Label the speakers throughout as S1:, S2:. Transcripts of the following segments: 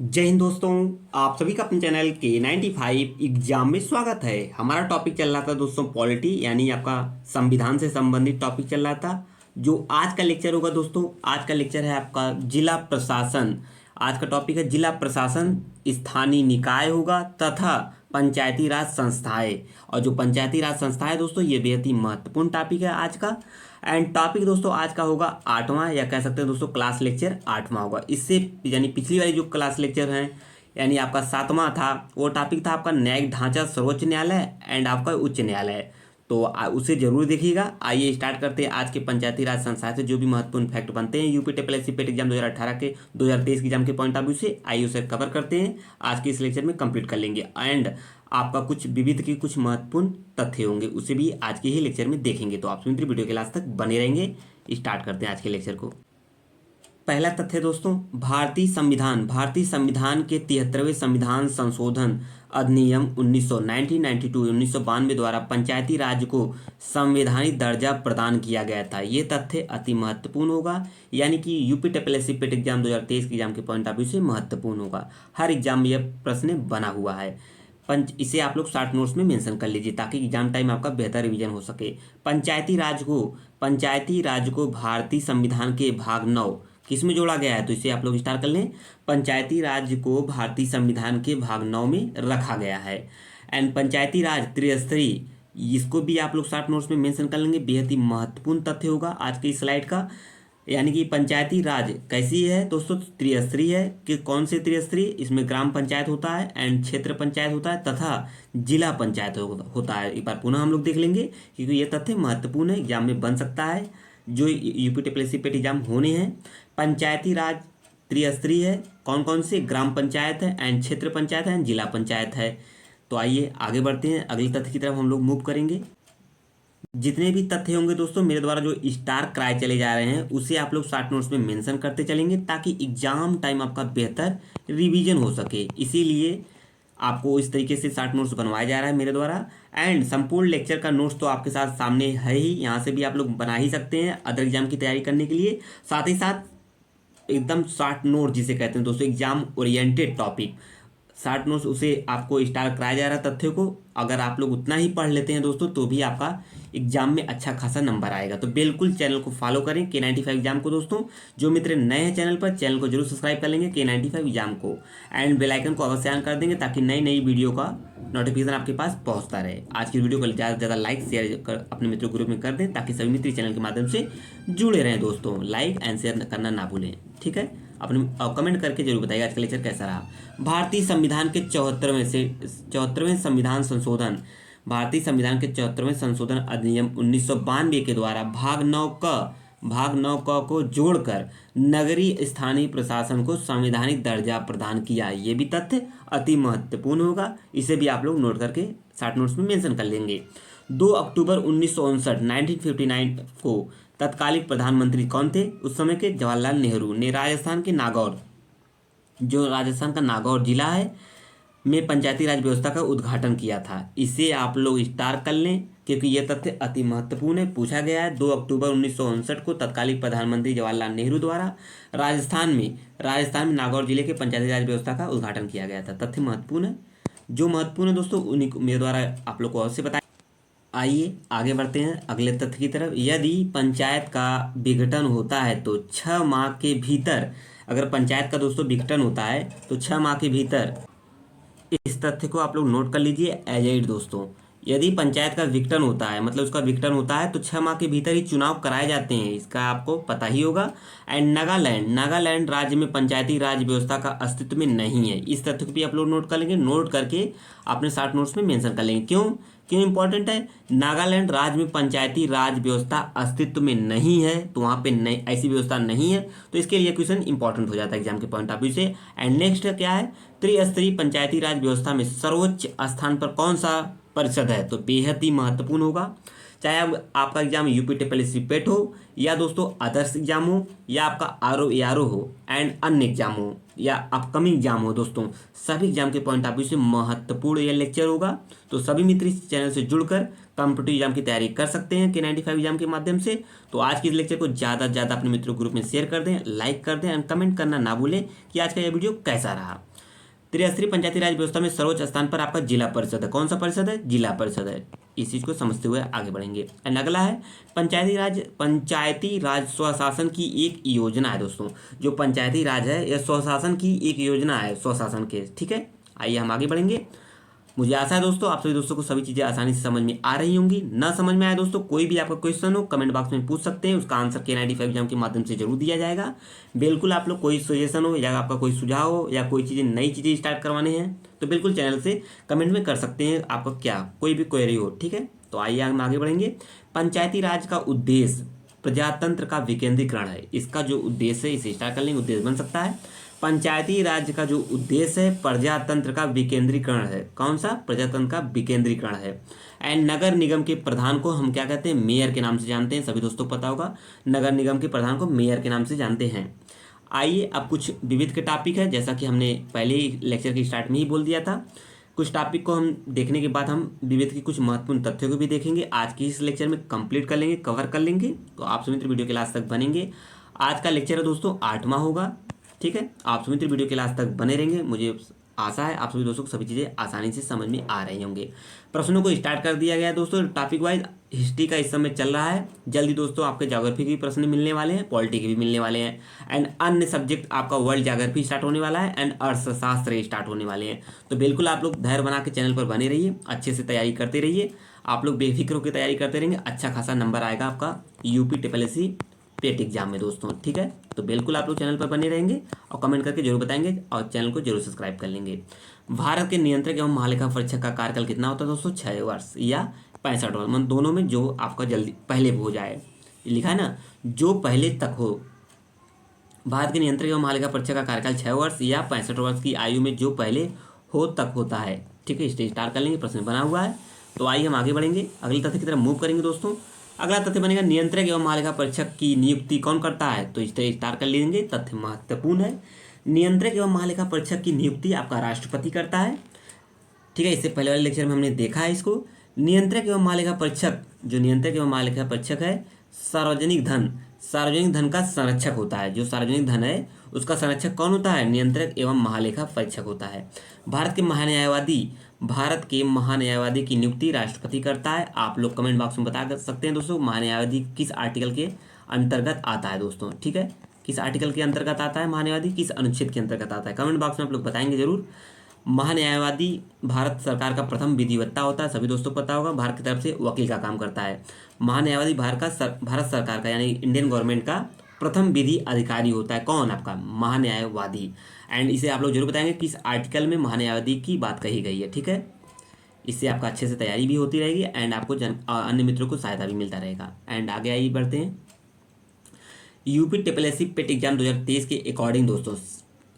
S1: जय हिंद दोस्तों। आप सभी का अपने चैनल K95 एग्जाम में स्वागत है। हमारा टॉपिक चल रहा था दोस्तों पॉलिटी, यानी आपका संविधान से संबंधित टॉपिक चल रहा था। जो आज का लेक्चर होगा दोस्तों, आज का लेक्चर है आपका जिला प्रशासन। आज का टॉपिक है जिला प्रशासन, स्थानीय निकाय होगा तथा पंचायती राज संस्थाएं। और जो पंचायती राज संस्थाएं दोस्तों, ये बेहद ही महत्वपूर्ण टॉपिक है आज का। एंड टॉपिक दोस्तों आज का होगा आठवां, या कह सकते हैं दोस्तों क्लास लेक्चर आठवां होगा। इससे यानी पिछली वाली जो क्लास लेक्चर हैं, यानी आपका सातवां था, वो टॉपिक था आपका न्यायिक ढांचा सर्वोच्च न्यायालय एंड आपका उच्च न्यायालय। तो उसे जरूर देखिएगा। आइए स्टार्ट करते हैं आज के पंचायती राज संस्थान से जो भी महत्वपूर्ण फैक्ट बनते हैं यूपी टेपीएससी पेट एग्जाम 2018 के 2023 के एग्जाम के पॉइंट ऑफ व्यू से, आइए उसे कवर करते हैं। आज के इस लेक्चर में कंप्लीट कर लेंगे एंड आपका कुछ विविध के कुछ महत्वपूर्ण तथ्य होंगे, उसे भी आज के ही लेक्चर में देखेंगे। तो आप मित्र वीडियो के लास्ट तक बने रहेंगे। स्टार्ट करते हैं आज के लेक्चर को। पहला तथ्य दोस्तों, भारतीय संविधान के 73वें संविधान संशोधन अधिनियम 1992 द्वारा पंचायती राज को संवैधानिक दर्जा प्रदान किया गया था। ये तथ्य अति महत्वपूर्ण होगा, यानी कि यूपी टेपीएससी पेट एग्जाम 2023 के एग्जाम के पॉइंट ऑफ व्यू से महत्वपूर्ण होगा। हर एग्जाम में यह प्रश्न बना हुआ है। इसे आप लोग शॉर्ट नोट्स में मेंशन कर लीजिए ताकि एग्जाम टाइम आपका बेहतर रिवीजन हो सके। पंचायती राज को भारतीय संविधान के भाग 9 किस में जोड़ा गया है, तो इसे आप लोग स्टार्ट कर लें। पंचायती राज को भारतीय संविधान के भाग 9 में रखा गया है। एंड पंचायती राज त्रिस्तरीय, इसको भी आप लोग शॉर्ट नोट्स में मेंशन कर लेंगे। बेहद ही महत्वपूर्ण तथ्य होगा आज की स्लाइड का। यानी कि पंचायती राज कैसी है दोस्तों, त्रिस्तरीय है। कि कौन से त्रिस्तरीय, इसमें ग्राम पंचायत होता है एंड क्षेत्र पंचायत होता है तथा जिला पंचायत होता है। एक बार पुनः हम लोग देख लेंगे क्योंकि ये तथ्य महत्वपूर्ण है, एग्जाम में बन सकता है जो यूपी टेपीएससी पेट एग्जाम होने हैं। पंचायती राज त्रिस्तरीय है, कौन कौन से, ग्राम पंचायत है एंड क्षेत्र पंचायत है एंड जिला पंचायत है। तो आइए आगे बढ़ते हैं, अगले तथ्य की तरफ हम लोग मूव करेंगे। जितने भी तथ्य होंगे दोस्तों मेरे द्वारा जो स्टार कराए चले जा रहे हैं, उसे आप लोग शॉर्ट नोट्स में मेंशन करते चलेंगे ताकि एग्जाम टाइम आपका बेहतर रिवीजन हो सके। इसीलिए आपको इस तरीके से शॉर्ट नोट्स बनवाया जा रहा है मेरे द्वारा। एंड संपूर्ण लेक्चर का नोट्स तो आपके साथ सामने है ही, यहाँ से भी आप लोग बना ही सकते हैं अदर एग्जाम की तैयारी करने के लिए। साथ ही साथ एकदम शॉर्ट नोट जिसे कहते हैं दोस्तों, exam oriented topic short notes, उसे आपको स्टार कराया जा रहा है तथ्यों को। अगर आप लोग उतना ही पढ़ लेते हैं दोस्तों तो भी आपका एग्जाम में अच्छा खासा नंबर आएगा। तो बिल्कुल चैनल को फॉलो करें K95 एग्जाम को दोस्तों। जो मित्र नए हैं चैनल पर, चैनल को जरूर सब्सक्राइब कर लेंगे K95 एग्जाम को, एंड बेल आइकन को अवश्य ऑन कर देंगे ताकि नई नई वीडियो का नोटिफिकेशन आपके पास पहुंचता रहे। आज की वीडियो को ज़्यादा से ज़्यादा लाइक शेयर कर अपने मित्रों ग्रुप में कर दें ताकि सभी मित्र चैनल के माध्यम से जुड़े रहें दोस्तों। लाइक एंड शेयर करना ना भूलें, ठीक है। अपने कमेंट करके जरूर बताइए आज का लेक्चर कैसा रहा। भारतीय संविधान के 74वें संविधान संशोधन, भारतीय संविधान के 74वें संशोधन अधिनियम 1992 के द्वारा भाग 9 क को जोड़कर नगरीय स्थानीय प्रशासन को संवैधानिक दर्जा प्रदान किया। ये भी तथ्य अति महत्वपूर्ण होगा, इसे भी आप लोग नोट करके शॉर्ट नोट्स में मेंशन कर लेंगे। 2 अक्टूबर 1959 को तत्कालीन प्रधानमंत्री कौन थे उस समय के, जवाहरलाल नेहरू ने राजस्थान के नागौर, जो राजस्थान का नागौर जिला है, में पंचायती राज व्यवस्था का उद्घाटन किया था। इसे आप लोग स्टार कर लें क्योंकि यह तथ्य अति महत्वपूर्ण है, पूछा गया है। 2 अक्टूबर 1959 को तत्कालीन प्रधानमंत्री जवाहरलाल नेहरू द्वारा राजस्थान में नागौर जिले के पंचायती राज व्यवस्था का उद्घाटन किया गया था। तथ्य महत्वपूर्ण है, जो महत्वपूर्ण है दोस्तों उन्हीं को मेरे द्वारा आप लोग को अवश्य बताया। आइए आगे बढ़ते हैं अगले तथ्य की तरफ। यदि पंचायत का विघटन होता है तो 6 माह के भीतर, अगर पंचायत का दोस्तों विघटन होता है तो 6 माह के भीतर, इस तथ्य को आप लोग नोट कर लीजिए एज इट दोस्तों। यदि पंचायत का विघटन होता है, मतलब उसका विघटन होता है, तो 6 माह के भीतर ही चुनाव कराए जाते हैं, इसका आपको पता ही होगा। एंड नागालैंड राज्य में पंचायती राज व्यवस्था का अस्तित्व में नहीं है। इस तथ्य को भी आप लोग नोट कर लेंगे, नोट करके अपने शॉर्ट नोट्स में मेंशन कर लेंगे। क्यों इंपॉर्टेंट है, नागालैंड राज्य में पंचायती राज व्यवस्था अस्तित्व में नहीं है, तो वहाँ पे नहीं, ऐसी व्यवस्था नहीं है, तो इसके लिए क्वेश्चन इंपॉर्टेंट हो जाता है एग्जाम के पॉइंट ऑफ व्यू से। एंड नेक्स्ट क्या है, त्रिस्तरीय पंचायती राज व्यवस्था में सर्वोच्च स्थान पर कौन सा परिषद है, तो बेहद ही महत्वपूर्ण होगा। चाहे अब आपका एग्जाम यूपी टेपीएससी पेट हो या दोस्तों अदर्स एग्जाम हो या आपका आरओ हो एंड अन्य एग्जाम हो या अपकमिंग एग्जाम हो दोस्तों, सभी एग्जाम के पॉइंट ऑफ व्यू से महत्वपूर्ण यह लेक्चर होगा। तो सभी मित्र इस चैनल से जुड़कर कॉम्पिटिटिव एग्जाम की तैयारी कर सकते हैं K95 एग्जाम के माध्यम से। तो आज के इस लेक्चर को ज़्यादा से ज़्यादा अपने मित्रों ग्रुप में शेयर कर दें, लाइक कर दें एंड कमेंट करना ना भूलें कि आज का यह वीडियो कैसा रहा। त्रिस्तरीय पंचायती राज व्यवस्था में सर्वोच्च स्थान पर आपका जिला परिषद है। कौन सा परिषद है? जिला परिषद है। इस चीज को समझते हुए आगे बढ़ेंगे। एंड अगला है पंचायती राज स्वशासन की एक योजना है दोस्तों। जो पंचायती राज है यह स्वशासन की एक योजना है, स्वशासन के। ठीक है, आइए हम आगे बढ़ेंगे। मुझे आशा है दोस्तों आप सभी दोस्तों को सभी चीज़ें आसानी से समझ में आ रही होंगी। ना समझ में आए दोस्तों, कोई भी आपका क्वेश्चन हो कमेंट बॉक्स में पूछ सकते हैं, उसका आंसर KN95 एग्जाम के माध्यम से जरूर दिया जाएगा। बिल्कुल आप लोग कोई सजेशन हो या आपका कोई सुझाव हो या कोई चीज़ें नई चीज़ें स्टार्ट करवाने हैं तो बिल्कुल चैनल से कमेंट में कर सकते हैं, आपका क्या कोई भी क्वेरी हो। ठीक है, तो आइए हम आगे बढ़ेंगे। पंचायती राज का उद्देश्य प्रजातंत्र का विकेंद्रीकरण है। इसका जो उद्देश्य है इसे स्टार्ट कर लेंगे, उद्देश्य बन सकता है। पंचायती राज का जो उद्देश्य है प्रजातंत्र का विकेंद्रीकरण है। कौन सा? प्रजातंत्र का विकेंद्रीकरण है। एंड नगर निगम के प्रधान को हम क्या कहते हैं? मेयर के नाम से जानते हैं। सभी दोस्तों को पता होगा, नगर निगम के प्रधान को मेयर के नाम से जानते हैं। आइए अब कुछ विविध के टॉपिक है, जैसा कि हमने पहले ही लेक्चर के स्टार्ट में ही बोल दिया था। कुछ टॉपिक को हम देखने के बाद हम विविध की कुछ महत्वपूर्ण तथ्यों को भी देखेंगे। आज की इस लेक्चर में कंप्लीट कर लेंगे, कवर कर लेंगे। तो आप सभी मित्र वीडियो के लास्ट तक बनेंगे। आज का लेक्चर है दोस्तों 8वां होगा। ठीक है, आप सभी मित्र वीडियो के लास्ट तक बने रहेंगे। मुझे आशा है आप सभी दोस्तों को सभी चीज़ें आसानी से समझ में आ रही होंगे। प्रश्नों को स्टार्ट कर दिया गया है दोस्तों। टॉपिक वाइज हिस्ट्री का इस समय चल रहा है। जल्दी दोस्तों आपके ज्योग्राफी के भी प्रश्न मिलने वाले हैं, पॉलिटी के भी मिलने वाले हैं। एंड अन्य सब्जेक्ट आपका वर्ल्ड ज्योग्राफी स्टार्ट होने वाला है एंड अर्थशास्त्र स्टार्ट होने वाले हैं। तो बिल्कुल आप लोग धैर्य बना के चैनल पर बने रहिए, अच्छे से तैयारी करते रहिए। आप लोग बेफिक्र होकर तैयारी करते रहेंगे, अच्छा खासा नंबर आएगा आपका UP पेट एग्जाम में दोस्तों। ठीक है, तो बिल्कुल आप लोग चैनल पर बने रहेंगे और कमेंट करके जरूर बताएंगे और चैनल को जरूर सब्सक्राइब कर लेंगे। भारत के नियंत्रक एवं महालेखा परीक्षक का कार्यकाल कितना होता है दोस्तों? 6 वर्ष या 65 वर्ष, मतलब दोनों में जो आपका जल्दी पहले हो जाए। लिखा है ना, जो पहले तक हो। भारत के नियंत्रक एवं महालेखा परीक्षक का कार्यकाल 6 वर्ष या 65 वर्ष की आयु में जो पहले हो तक होता है। ठीक है, स्टेज स्टार्ट कर लेंगे, प्रश्न बना हुआ है। तो आइए हम आगे बढ़ेंगे, अगले तथ्य की तरफ मूव करेंगे दोस्तों। अगला तथ्य बनेगा नियंत्रक एवं महालेखा परीक्षक की नियुक्ति कौन करता है? तो स्टेज स्टार्ट कर लेंगे, तथ्य महत्वपूर्ण है। नियंत्रक एवं महालेखा परीक्षक की नियुक्ति आपका राष्ट्रपति करता है। ठीक है, इससे पहले वाले लेक्चर में हमने देखा है इसको। नियंत्रक एवं महालेखा परीक्षक, जो नियंत्रक एवं महालेखा परीक्षक है, सार्वजनिक धन का संरक्षक होता है। जो सार्वजनिक धन है उसका संरक्षक कौन होता है? नियंत्रक एवं महालेखा परीक्षक होता है। भारत के महान्यायवादी की नियुक्ति राष्ट्रपति करता है। आप लोग कमेंट बॉक्स में बता सकते हैं दोस्तों महान्यायवादी किस आर्टिकल के अंतर्गत आता है दोस्तों। ठीक है, किस आर्टिकल के अंतर्गत आता है महान्यायवादी, किस अनुच्छेद के अंतर्गत आता है, कमेंट बॉक्स में आप लोग बताएंगे जरूर। महान्यायवादी भारत सरकार का प्रथम विधिवक्ता होता है। सभी दोस्तों को पता होगा, भारत की तरफ से वकील का काम करता है। महान्यायवादी भारत सरकार का यानी इंडियन गवर्नमेंट का प्रथम विधि अधिकारी होता है। कौन? आपका महान्यायवादी। एंड इसे आप लोग जरूर बताएंगे किस आर्टिकल में महान्यायवादी की बात कही गई है। ठीक है, इससे आपका अच्छे से तैयारी भी होती रहेगी एंड आपको अन्य मित्रों को सहायता भी मिलता रहेगा। एंड आगे आइए बढ़ते हैं। UP पेट एग्जाम 2023 के अकॉर्डिंग दोस्तों,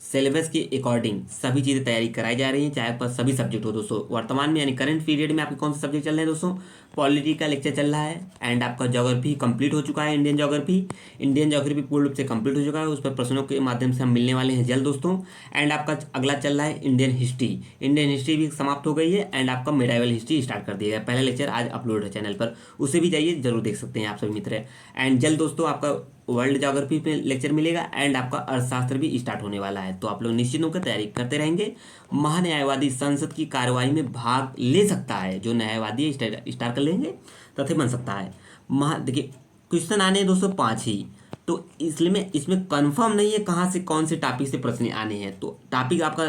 S1: सिलेबस के अकॉर्डिंग सभी चीज़ें तैयारी कराई जा रही हैं, चाहे आपका सभी सब्जेक्ट हो दोस्तों। वर्तमान में यानी करंट पीरियड में आपके कौन से सब्जेक्ट चल रहे हैं दोस्तों? पॉलिटी का लेक्चर चल रहा है एंड आपका ज्योग्राफी कंप्लीट हो चुका है। इंडियन ज्योग्राफी पूर्ण रूप से कंप्लीट हो चुका है। उस पर प्रश्नों के माध्यम से हम मिलने वाले हैं जल्द दोस्तों। एंड आपका अगला चल रहा है इंडियन हिस्ट्री भी समाप्त हो गई है एंड आपका मिडाइवल हिस्ट्री स्टार्ट कर दिया गया। पहला लेक्चर आज अपलोड है चैनल पर, उसे भी जाइए जरूर देख सकते हैं आप सभी मित्र। एंड जल्द दोस्तों आपका वर्ल्ड ज्योग्राफी पे लेक्चर मिलेगा एंड आपका अर्थशास्त्र भी स्टार्ट होने वाला है। तो आप लोग निश्चित होकर तैयारी करते रहेंगे। महान्यायवादी संसद की कार्यवाही में भाग ले सकता है। जो न्यायवादी स्टार्ट कर लेंगे तथ्य बन सकता है। देखिए क्वेश्चन आने हैं दोस्तों 5 ही, तो इसमें कंफर्म नहीं है कहाँ से कौन से टॉपिक से प्रश्न आने हैं। तो टॉपिक आपका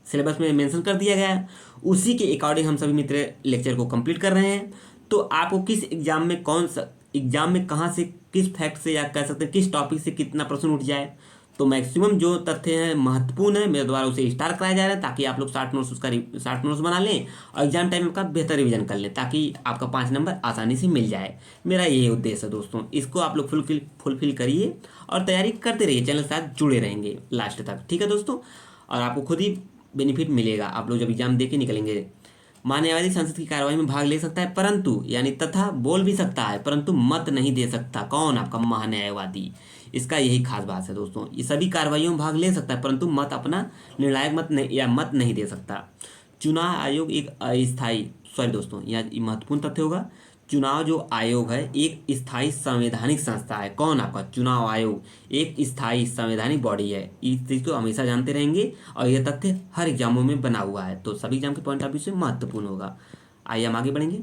S1: सिलेबस में मेंशन कर दिया गया है, उसी के अकॉर्डिंग हम सभी मित्र लेक्चर को कंप्लीट कर रहे हैं। तो आपको किस एग्जाम में कहाँ से किस फैक्ट से या कह सकते हैं किस टॉपिक से कितना प्रश्न उठ जाए, तो मैक्सिमम जो तथ्य हैं महत्वपूर्ण है मेरे द्वारा उसे स्टार कराया जा रहा है, ताकि आप लोग शॉर्ट नोट्स बना लें और एग्जाम टाइम का बेहतर रिवीजन कर लें, ताकि आपका 5 नंबर आसानी से मिल जाए। मेरा यही उद्देश्य है दोस्तों। इसको आप लोग फुलफिल करिए और तैयारी करते रहिए, चैनल के साथ जुड़े रहेंगे लास्ट तक। ठीक है दोस्तों, और आपको खुद ही बेनिफिट मिलेगा आप लोग जब एग्जाम दे के निकलेंगे। महान्यायवादी संसद की कार्यवाही में भाग ले सकता है परंतु यानी तथा बोल भी सकता है परंतु मत नहीं दे सकता। कौन? आपका महान्यायवादी। इसका यही खास बात है दोस्तों, ये सभी कार्रवाइयों में भाग ले सकता है परंतु मत अपना निर्णायक मत नहीं दे सकता। चुनाव आयोग एक अस्थायी दोस्तों, यह महत्वपूर्ण तथ्य होगा। चुनाव जो आयोग है एक स्थायी संवैधानिक संस्था है। कौन? आपका चुनाव आयोग एक स्थायी संवैधानिक बॉडी है। इस चीज़ को हमेशा जानते रहेंगे और यह तथ्य हर एग्जामों में बना हुआ है, तो सभी एग्जाम के पॉइंट ऑफ व्यू से महत्वपूर्ण होगा। आइए हम आगे बढ़ेंगे।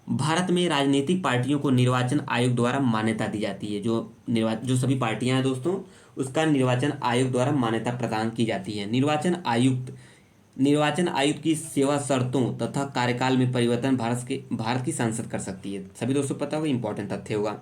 S1: भारत में राजनीतिक पार्टियों को निर्वाचन आयोग द्वारा मान्यता दी जाती है। जो सभी पार्टियां हैं दोस्तों, उसका निर्वाचन आयोग द्वारा मान्यता प्रदान की जाती है। निर्वाचन आयुक्त की सेवा शर्तों तथा कार्यकाल में परिवर्तन भारत की संसद कर सकती है। सभी दोस्तों पता होगा, इंपॉर्टेंट तथ्य होगा।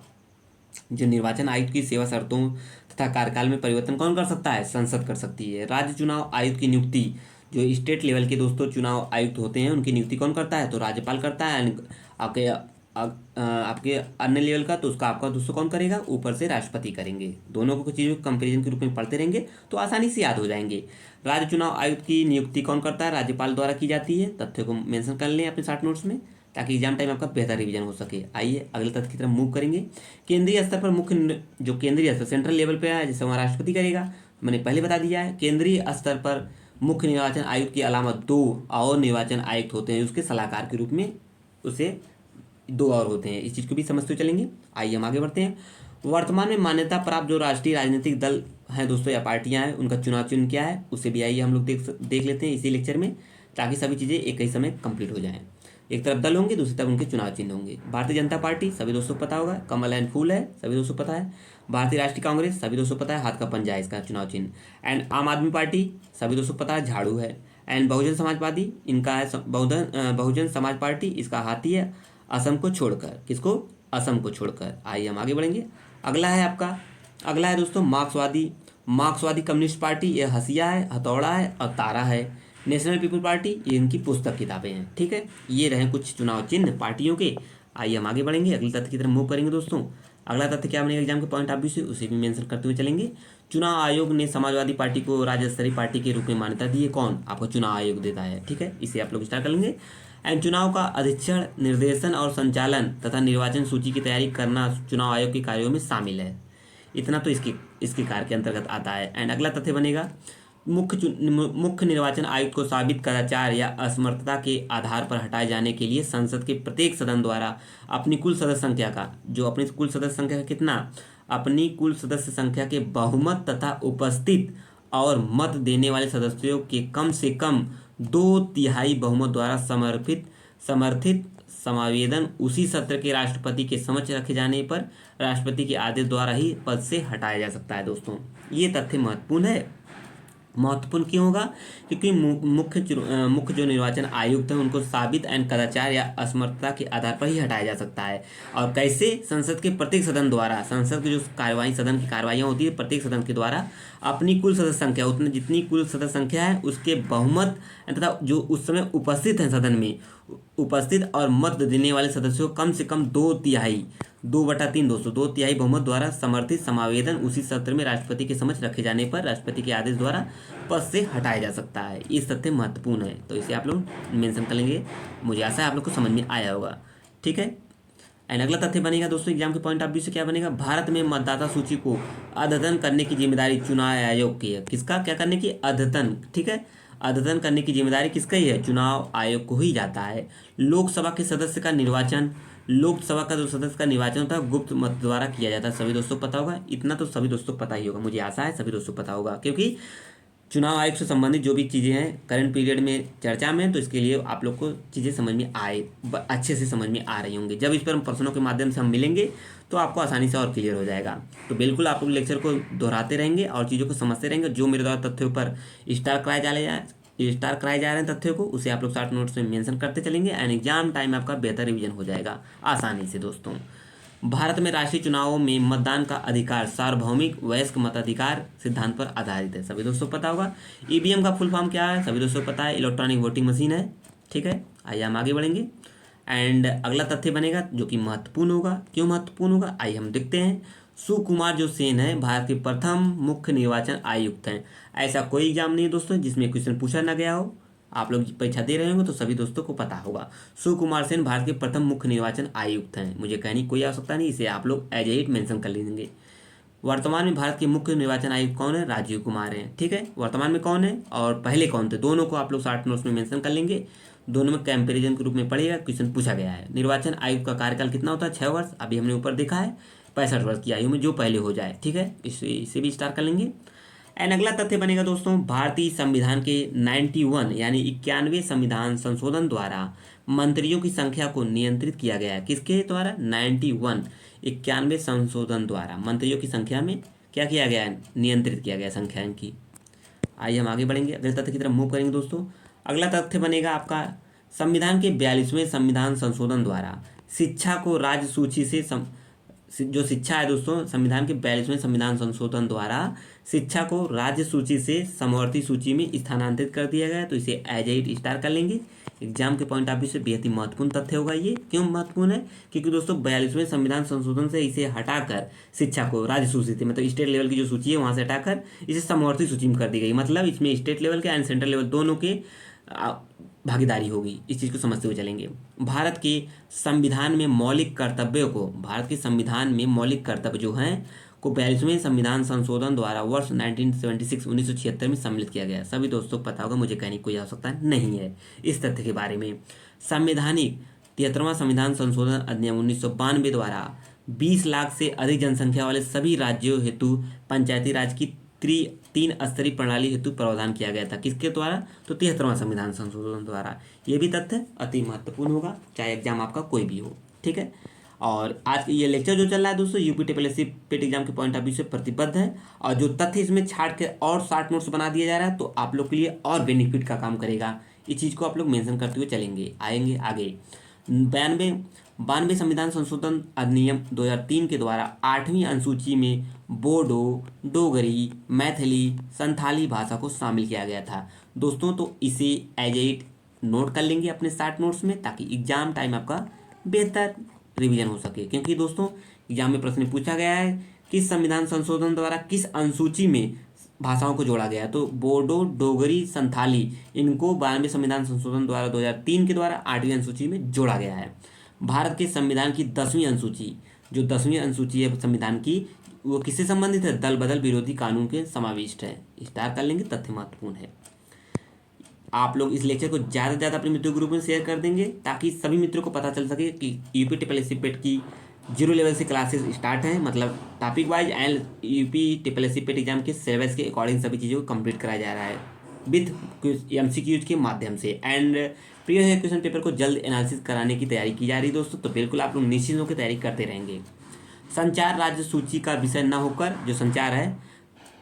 S1: जो निर्वाचन आयुक्त की सेवा शर्तों तथा कार्यकाल में परिवर्तन कौन कर सकता है? संसद कर सकती है। राज्य चुनाव आयुक्त की नियुक्ति, जो स्टेट लेवल के दोस्तों चुनाव आयुक्त होते हैं, उनकी नियुक्ति कौन करता है? तो राज्यपाल करता है। आपके आपके अन्य लेवल का तो उसका आपका दोस्तों कौन करेगा? ऊपर से राष्ट्रपति करेंगे। दोनों को कुछ चीज़ों कंपेरिजन के रूप में पढ़ते रहेंगे तो आसानी से याद हो जाएंगे। राज्य चुनाव आयुक्त की नियुक्ति कौन करता है? राज्यपाल द्वारा की जाती है। तथ्य को मेंशन कर लें अपने शॉर्ट नोट्स में ताकि एग्जाम टाइम आपका बेहतर रिवीजन हो सके। आइए अगले तथ्य की तरफ मूव करेंगे। केंद्रीय स्तर पर जो केंद्रीय स्तर सेंट्रल लेवल पे है, जैसे वहाँ राष्ट्रपति करेगा, मैंने पहले बता दिया है। केंद्रीय स्तर पर मुख्य निर्वाचन आयुक्त के अलावा 2 और निर्वाचन आयुक्त होते हैं, उसके सलाहकार के रूप में उसे 2 और होते हैं। इस चीज़ को भी समझते चलेंगे। आइए हम आगे बढ़ते हैं। वर्तमान में मान्यता प्राप्त जो राष्ट्रीय राजनीतिक दल हैं दोस्तों या पार्टियां हैं, उनका चुनाव चिन्ह क्या है, उसे भी आइए हम लोग देख लेते हैं इसी लेक्चर में, ताकि सभी चीज़ें एक ही समय कंप्लीट हो जाएं। एक तरफ दल होंगे, दूसरी तरफ उनके चुनाव चिन्ह होंगे। भारतीय जनता पार्टी सभी दोस्तों को पता होगा, कमल एंड फूल है, सभी दोस्तों को पता है। भारतीय राष्ट्रीय कांग्रेस सभी दोस्तों को पता है, हाथ का पंजा है इसका चुनाव चिन्ह। एंड आम आदमी पार्टी सभी दोस्तों को पता है, झाड़ू है। एंड बहुजन समाजवादी इनका है बहुजन समाज पार्टी, इसका हाथी है, असम को छोड़कर। किसको? असम को छोड़कर। आइए हम आगे बढ़ेंगे। अगला है दोस्तों मार्क्सवादी कम्युनिस्ट पार्टी, ये हसिया है, हथौड़ा है और तारा है। नेशनल पीपल पार्टी, ये इनकी पुस्तक किताबें हैं। ठीक है, ये रहे कुछ चुनाव चिन्ह पार्टियों के। आइए हम आगे बढ़ेंगे, अगले तथ्य की तरफ मूव करेंगे दोस्तों। अगला तथ्य क्या बनेगा एग्जाम के पॉइंट ऑफ व्यू से, उसे भी मेंशन करते हुए चलेंगे। चुनाव आयोग ने समाजवादी पार्टी को राज्य स्तरीय पार्टी के रूप में मान्यता दी है। कौन? आपको चुनाव आयोग देता है। ठीक है, इसे आप लोग स्टार्ट कर लेंगे। एंड चुनाव का अधीक्षण, निर्देशन और संचालन तथा निर्वाचन सूची की तैयारी करना चुनाव आयोग के कार्यों में शामिल है। इतना तो इसके कार्य के अंतर्गत आता है। एंड अगला तथ्य बनेगा, मुख्य निर्वाचन आयुक्त को साबित कदाचार या असमर्थता के आधार पर हटाए जाने के लिए संसद के प्रत्येक सदन द्वारा अपनी कुल सदस्य संख्या का, जो अपनी कुल सदस्य संख्या का कितना? अपनी कुल सदस्य संख्या के बहुमत तथा उपस्थित और मत देने वाले सदस्यों के कम से कम 2/3 बहुमत द्वारा समर्थित समावेदन उसी सत्र के राष्ट्रपति के समक्ष रखे जाने पर राष्ट्रपति के आदेश द्वारा ही पद से हटाया जा सकता है। दोस्तों ये तथ्य महत्वपूर्ण है। महत्वपूर्ण क्यों होगा? क्योंकि मुख्य जो निर्वाचन आयुक्त हैं उनको साबित एंड कदाचार या असमर्थता के आधार पर ही हटाया जा सकता है। और कैसे? संसद के प्रत्येक सदन द्वारा, संसद की जो सदन की कार्रवाइयाँ होती है प्रत्येक सदन के द्वारा अपनी कुल सदस्य संख्या, उतनी जितनी कुल सदस्य संख्या है उसके बहुमत तथा जो उस समय उपस्थित हैं सदन में उपस्थित और मत देने वाले सदस्यों कम से कम 2/3 दोस्तों 2/3 बहुमत द्वारा समर्थित समावेदन उसी सत्र में राष्ट्रपति के समक्ष रखे जाने पर राष्ट्रपति के आदेश द्वारा पद से हटाया जा सकता है। इस तथ्य महत्वपूर्ण है, तो इसे आप लोग मेंशन कर लेंगे। मुझे आशा है आप लोग को समझ में आया होगा। ठीक है, एंड अगला तथ्य बनेगा दोस्तों एग्जाम के पॉइंट ऑफ व्यू से क्या बनेगा? भारत में मतदाता सूची को अद्यतन करने की जिम्मेदारी चुनाव आयोग की है। किसका? क्या करने की? अद्यतन। ठीक है, अद्यतन करने की जिम्मेदारी किसका ही है? चुनाव आयोग को ही जाता है। लोकसभा के सदस्य का निर्वाचन, लोकसभा का जो सदस्य का निर्वाचन होता है गुप्त मत द्वारा किया जाता है। सभी दोस्तों को पता होगा, इतना तो सभी दोस्तों को पता ही होगा, मुझे आशा है सभी दोस्तों को पता होगा, क्योंकि चुनाव आयोग से संबंधित जो भी चीज़ें हैं करंट पीरियड में चर्चा में, तो इसके लिए आप लोग को चीज़ें समझ में अच्छे से समझ में आ रही होंगी। जब इस पर हम प्रश्नों के माध्यम से हम मिलेंगे तो आपको आसानी से और क्लियर हो जाएगा। तो बिल्कुल आप लोग लेक्चर को दोहराते रहेंगे और चीज़ों को समझते रहेंगे। जो मेरे द्वारा तथ्यों पर स्टार कराए जा रहे हैं तथ्यों को, उसे आप लोग शॉर्ट नोट्स में मेंशन करते चलेंगे एंड एग्जाम टाइम आपका बेहतर रिवीजन हो जाएगा आसानी से। दोस्तों भारत में राष्ट्रीय चुनावों में मतदान का अधिकार सार्वभौमिक वयस्क मताधिकार सिद्धांत पर आधारित है। सभी दोस्तों को पता होगा। ईवीएम का फुल फॉर्म क्या है? सभी दोस्तों को पता है, इलेक्ट्रॉनिक वोटिंग मशीन है। ठीक है, आइए हम आगे बढ़ेंगे। एंड अगला तथ्य बनेगा जो कि महत्वपूर्ण होगा। क्यों महत्वपूर्ण होगा? आइए हम देखते हैं। सुकुमार जो सेन है भारत के प्रथम मुख्य निर्वाचन आयुक्त हैं। ऐसा कोई एग्जाम नहीं है दोस्तों जिसमें क्वेश्चन पूछा ना गया हो। आप लोग परीक्षा दे रहे होंगे तो सभी दोस्तों को पता होगा। सुकुमार सेन भारत के प्रथम मुख्य निर्वाचन आयुक्त हैं। मुझे कहने की कोई आवश्यकता नहीं, इसे आप लोग एज ए इट मेंशन कर लेंगे। वर्तमान में भारत के मुख्य निर्वाचन आयुक्त कौन है? राजीव कुमार हैं। ठीक है, वर्तमान में कौन है और पहले कौन थे, दोनों को आप लोग शॉर्ट नोट्स में मेंशन कर लेंगे। दोनों में कंपैरिजन के रूप में पड़ेगा, क्वेश्चन पूछा गया है। निर्वाचन आयुक्त का कार्यकाल कितना होता है? 6 वर्ष। अभी हमने ऊपर देखा है 65 वर्ष की आयु में जो पहले हो जाए। ठीक है, इसे भी स्टार कर लेंगे। एंड अगला तथ्य बनेगा दोस्तों, भारतीय संविधान के 91 यानी 91वें संविधान संशोधन द्वारा मंत्रियों की संख्या को नियंत्रित किया गया है। किसके द्वारा? 91 91वें संशोधन द्वारा मंत्रियों की संख्या में क्या किया गया है? नियंत्रित किया गया संख्या इनकी। आइए हम आगे बढ़ेंगे, अगले तथ्य की तरफ मूव करेंगे दोस्तों। अगला तथ्य बनेगा आपका, संविधान के 42वें संविधान संशोधन द्वारा शिक्षा को राज्य सूची से जो शिक्षा है दोस्तों, संविधान के 42वें संविधान संशोधन द्वारा शिक्षा को राज्य सूची से समवर्ती सूची में स्थानांतरित कर दिया गया है। तो इसे एज ए स्टार कर लेंगे। एग्जाम के पॉइंट ऑफ व्यू से बेहद ही महत्वपूर्ण तथ्य होगा ये। क्यों महत्वपूर्ण है? क्योंकि दोस्तों 42वें संविधान संशोधन से इसे हटाकर शिक्षा को राज्य सूची से, मतलब स्टेट लेवल की जो सूची है वहाँ से हटाकर इसे समवर्ती सूची में कर दी गई। मतलब इसमें स्टेट लेवल के एंड सेंट्रल लेवल दोनों के भागीदारी होगी। इस चीज़ को समझते हुए चलेंगे। भारत के संविधान में मौलिक कर्तव्यों को, भारत के संविधान में मौलिक कर्तव्य जो हैं को 42वें संविधान संशोधन द्वारा वर्ष 1976 में सम्मिलित किया गया। सभी दोस्तों को पता होगा, मुझे कहने की कोई आवश्यकता नहीं है इस तथ्य के बारे में। संवैधानिक 73वां संविधान संशोधन अधिनियम 1992 द्वारा 20 लाख से अधिक जनसंख्या वाले सभी राज्यों हेतु पंचायती राज की 3 स्तरीय प्रणाली हेतु प्रावधान किया गया था। किसके द्वारा? तो 73वां संविधान संशोधन द्वारा। ये भी तथ्य अति महत्वपूर्ण होगा, चाहे एग्जाम आपका कोई भी हो। ठीक है, और आज ये लेक्चर जो चल रहा है दोस्तों यूपी टीपीएससी पेट एग्जाम के पॉइंट ऑफ व्यू से प्रतिबद्ध है, और जो तथ्य इसमें छाट के और शॉर्ट नोट्स बना दिया जा रहा है तो आप लोग के लिए और बेनिफिट का काम करेगा। इस चीज़ को आप लोग मेंशन करते हुए चलेंगे। आएंगे आगे 92 संविधान संशोधन अधिनियम 2003 के द्वारा 8वीं अनुसूची में बोडो, डोगरी, मैथिली, संथाली भाषा को शामिल किया गया था दोस्तों। तो इसे एज ए नोट कर लेंगे अपने शॉर्ट नोट्स में, ताकि एग्जाम टाइम आपका बेहतर रिवीजन हो सके। क्योंकि दोस्तों एग्जाम में प्रश्न पूछा गया है किस संविधान संशोधन द्वारा किस अनुसूची में भाषाओं को जोड़ा गया, तो बोडो, डोगरी, संथाली इनको 92वें संविधान संशोधन द्वारा 2003 के द्वारा 8वीं अनुसूची में जोड़ा गया है। भारत के संविधान की 10वीं अनुसूची, जो 10वीं अनुसूची है संविधान की, वो किससे संबंधित है? दल बदल विरोधी कानून के समाविष्ट है। स्टार कर लेंगे, तथ्य महत्वपूर्ण है। आप लोग इस लेक्चर को ज़्यादा से ज़्यादा अपने मित्रों ग्रुप में शेयर कर देंगे, ताकि सभी मित्रों को पता चल सके कि यूपी टीपीएससी पेट की 0 लेवल से क्लासेस स्टार्ट हैं, मतलब topic wise and UP TPSC pet exam के सिलेबस के अकॉर्डिंग सभी चीज़ों को कंप्लीट कराया जा रहा है विथ एमसीक्यूज के माध्यम से। एंड प्रीवियस क्वेश्चन पेपर को जल्द एनालिसिस कराने की तैयारी की जा रही है दोस्तों। तो बिल्कुल आप लोग निश्चित होकर तैयारी करते रहेंगे। संचार राज्य सूची का विषय न होकर, जो संचार है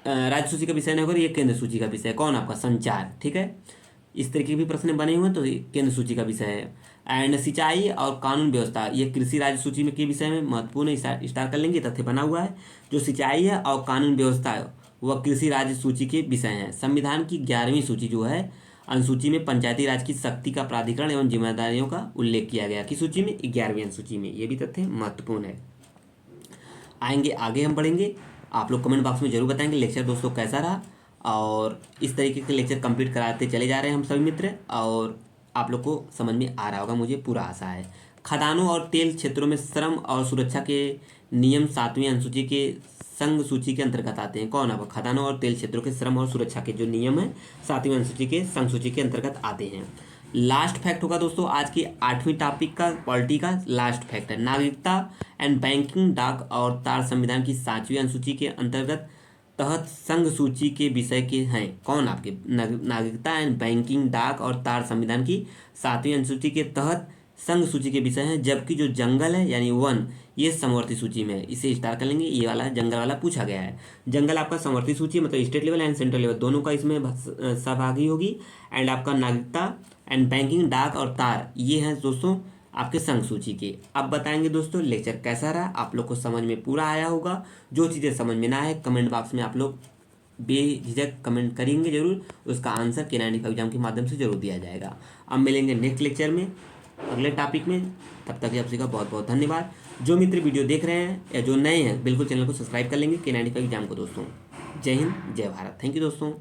S1: राज्य सूची का विषय न होकर ये केंद्र सूची का विषय है। कौन? आपका संचार। ठीक है, इस तरीके के भी प्रश्न बने हुए हैं, तो केंद्र सूची का विषय है। एंड सिंचाई और कानून व्यवस्था ये कृषि राज्य सूची में के विषय में महत्वपूर्ण है। स्टार कर लेंगे, तथ्य बना हुआ है। जो सिंचाई है और कानून व्यवस्था है वह कृषि राज्य सूची के विषय हैं। संविधान की 11वीं सूची जो है अनुसूची में पंचायती राज की शक्ति का प्राधिकरण एवं जिम्मेदारियों का उल्लेख किया गया। किस सूची में? 11वीं अनुसूची में। ये भी तथ्य महत्वपूर्ण है। आएंगे आगे हम बढ़ेंगे। आप लोग कमेंट बॉक्स में जरूर बताएंगे लेक्चर दोस्तों कैसा रहा, और इस तरीके के लेक्चर कंप्लीट कराते चले जा रहे हैं हम सभी मित्र, और आप लोग को समझ में आ रहा होगा, मुझे पूरा आशा है। खदानों और तेल क्षेत्रों में श्रम और सुरक्षा के नियम 7वीं अनुसूची के संघ सूची के अंतर्गत आते हैं। कौन? आपको खदानों और तेल क्षेत्रों के श्रम और सुरक्षा के जो नियम है 7वीं अनुसूची के संघ सूची के अंतर्गत आते हैं। लास्ट फैक्ट होगा दोस्तों आज की 8वीं टॉपिक का, पॉलिटी का लास्ट फैक्ट है। नागरिकता एंड बैंकिंग, डाक और तार संविधान की 7वीं अनुसूची के अंतर्गत तहत संघ सूची के विषय के हैं। कौन? आपके नागरिकता एंड बैंकिंग, डाक और तार संविधान की 7वीं अनुसूची के तहत संघ सूची के विषय हैं। जबकि जो जंगल है यानी वन, ये समवर्ती सूची में है। इसे स्टार कर लेंगे। ये वाला जंगल वाला पूछा गया है। जंगल आपका समवर्ती सूची, मतलब state level and central level दोनों का इसमें सहभागी होगी। एंड आपका नागरिकता एंड बैंकिंग, डाक और तार ये हैं दोस्तों आपके संघ सूची के। अब बताएंगे दोस्तों लेक्चर कैसा रहा, आप लोग को समझ में पूरा आया होगा। जो चीज़ें समझ में ना आए कमेंट बॉक्स में आप लोग बेझिझक कमेंट करेंगे जरूर, उसका आंसर K95 एग्जाम के माध्यम से जरूर दिया जाएगा। अब मिलेंगे नेक्स्ट लेक्चर में अगले टॉपिक में, तब तक आप सभी का बहुत बहुत धन्यवाद। जो मित्र वीडियो देख रहे हैं या जो नए हैं बिल्कुल चैनल को सब्सक्राइब कर लेंगे K95 एग्जाम को दोस्तों। जय हिंद, जय भारत। थैंक यू दोस्तों।